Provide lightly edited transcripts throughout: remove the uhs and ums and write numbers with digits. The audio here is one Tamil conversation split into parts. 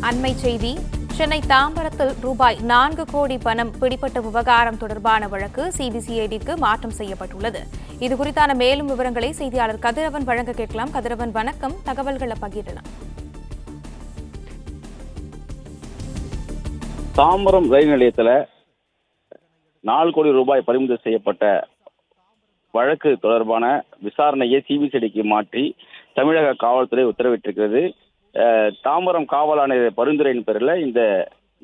அண்மை செய்தி. சென்னை தாம்பரத்தில் ரூபாய் 4 கோடி பணம் பிடிபட்ட விவகாரம் தொடர்பான வழக்கு சிபிசிஐடிக்கு மாற்றம் செய்யப்பட்டுள்ளது. இதுகுறித்தான மேலும் விவரங்களை செய்தியாளர் கதிரவன் வழங்க கேட்கலாம். கதிரவன், வணக்கம். தகவல்களை பகிரலாம். தாம்பரம் ரயில் நிலையத்தில் 4 கோடி ரூபாய் பறிமுதல் செய்யப்பட்ட வழக்கு தொடர்பான விசாரணையை சிபிசிஐடிக்கு மாற்றி தமிழக காவல்துறை உத்தரவிட்டிருக்கிறது. தாம்பரம் காவல் ஆணையர் பரிந்துரையின் பேரில் இந்த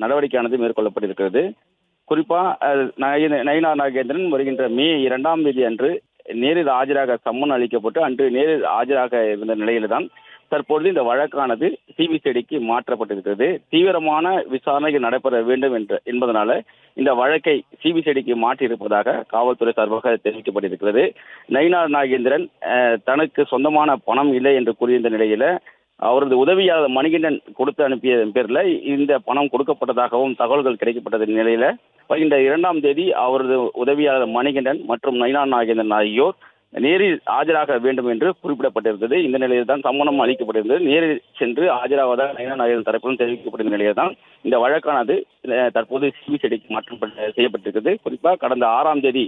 நடவடிக்கையானது மேற்கொள்ளப்பட்டிருக்கிறது. குறிப்பாக நயினார் நாகேந்திரன் வருகின்ற மே 2ஆம் தேதி அன்று நேரில் ஆஜராக சம்மன் அளிக்கப்பட்டு அன்று நேரில் ஆஜராக இருந்த நிலையில்தான் தற்பொழுது இந்த வழக்கானது சிபிசிஐடிக்கு மாற்றப்பட்டிருக்கிறது. தீவிரமான விசாரணைகள் நடைபெற வேண்டும் என்பதனால இந்த வழக்கை சிபிசிஐடிக்கு மாற்றியிருப்பதாக காவல்துறை சார்பாக தெரிவிக்கப்பட்டிருக்கிறது. நயினார் நாகேந்திரன் தனக்கு சொந்தமான பணம் இல்லை என்று கூறியிருந்த நிலையில அவரது உதவியாளர் மணிகண்டன் கொடுத்து அனுப்பிய பேரில் இந்த பணம் கொடுக்கப்பட்டதாகவும் தகவல்கள் கிடைக்கப்பட்டது நிலையில இந்த 2ஆம் தேதி அவரது உதவியாளர் மணிகண்டன் மற்றும் நயினார் நாகேந்திரன் ஆகியோர் நேரில் ஆஜராக வேண்டும் என்று குறிப்பிடப்பட்டிருந்தது. இந்த நிலையில் தான் சம்மனம் அளிக்கப்பட்டிருந்தது. நேரில் சென்று ஆஜராவதாக நயினார் நாகேந்திரன் தரப்பிலும் தெரிவிக்கப்பட்டிருந்த நிலையில் தான் இந்த வழக்கானது தற்போது சிபிசிஐடிக்கு மாற்றம் செய்யப்பட்டிருக்கிறது. குறிப்பாக கடந்த 6ஆம் தேதி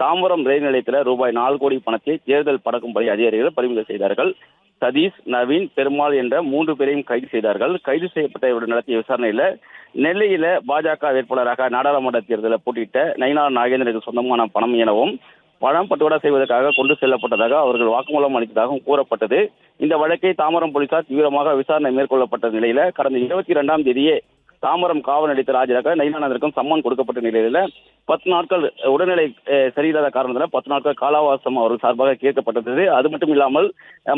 தாம்பரம் ரயில் நிலையத்தில் ரூபாய் 4 கோடி பணத்தை தேர்தல் பறக்கும்படி அதிகாரிகள் பறிமுதல் செய்தார்கள். சதீஷ், நவீன், பெருமாள் என்ற 3 பேரையும் கைது செய்தார்கள். கைது செய்யப்பட்ட இவருடன் நடத்திய விசாரணையில நெல்லையில பாஜக வேட்பாளராக நாடாளுமன்ற தேர்தலில் போட்டியிட்ட நயினார் நாகேந்திரனுக்கு சொந்தமான பணம் எனவும் பணம் பட்டுவாடா செய்வதற்காக கொண்டு செல்லப்பட்டதாக அவர்கள் வாக்குமூலம் அளித்ததாகவும் கூறப்பட்டது. இந்த வழக்கை தாம்பரம் போலீசார் தீவிரமாக விசாரணை மேற்கொள்ளப்பட்ட நிலையில கடந்த 22ஆம் தேதியே தாம்பரம் காவல் நிலையத்தில் ஆஜராக நயினாருக்கும் சம்மன் கொடுக்கப்பட்ட நிலையில 10 நாட்கள் உடல்நிலை சரியில்லாத காரணத்தில் 10 நாட்கள் காலாவாசம் அவர்கள் சார்பாக கேட்கப்பட்டது. அது மட்டும் இல்லாமல்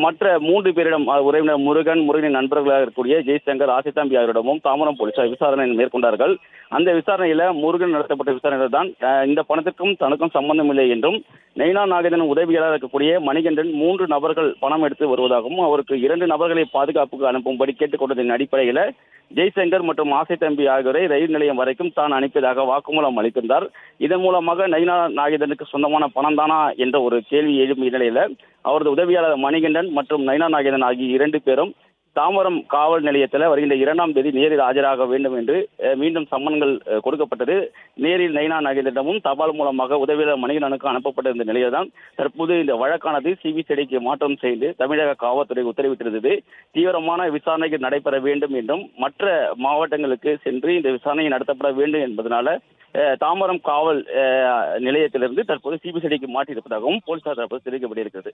மற்ற 3 பேரிடம் உறவினர் முருகனின் நண்பர்களாக இருக்கக்கூடிய ஜெய்சங்கர், ஆசித்தாம்பி ஆகியோரிடமும் தாம்பரம் போலீசார் விசாரணை மேற்கொண்டார்கள். அந்த விசாரணையில முருகன் நடத்தப்பட்ட விசாரணையில் தான் இந்த பணத்திற்கும் தனக்கும் சம்பந்தம் இல்லை என்றும் நயினார் நாகேந்திரன் உதவியாளர் இருக்கக்கூடிய மணிகண்டன் 3 நபர்கள் பணம் எடுத்து வருவதாகவும் அவருக்கு 2 நபர்களை பாதுகாப்புக்கு அனுப்பும்படி கேட்டுக்கொண்டதன் அடிப்படையில் ஜெய்சங்கர் மற்றும் ஆசைத்தம்பி ஆகியோரை ரயில் நிலையம் வரைக்கும் தான் அனுப்பியதாக வாக்குமூலம் அளித்திருந்தார். இதன் மூலமாக நயினார் நாகேந்திரனுக்கு சொந்தமான பணம் தானா என்ற ஒரு கேள்வி எழுப்பிய நிலையில அவரது உதவியாளர் மணிகண்டன் மற்றும் நயினார் நாகேந்திரன் ஆகிய 2 பேரும் தாம்பரம் காவல் நிலையத்தில் வருகின்ற 2ஆம் தேதி நேரில் ஆஜராக வேண்டும் என்று மீண்டும் சம்மன்கள் கொடுக்கப்பட்டது. நேரில் நயினார் நாகேந்திரனும் தபால் மூலமாக உதவியாளர் மணிகண்டனுக்கு அனுப்பப்பட்டிருந்த நிலையில் தான் தற்போது இந்த வழக்கானது சிபிசிஐடிக்கு மாற்றம் செய்து தமிழக காவல்துறை உத்தரவிட்டிருந்தது. தீவிரமான விசாரணைகள் நடைபெற வேண்டும் என்றும் மற்ற மாவட்டங்களுக்கு சென்று இந்த விசாரணை நடத்தப்பட வேண்டும் என்பதனால தாம்பரம் காவல் நிலையத்திலிருந்து தற்போது சிபிசிஐடிக்கு மாற்றியிருப்பதாகவும் போலீசார் தரப்பு தெரிவிக்கப்பட்டிருக்கிறது.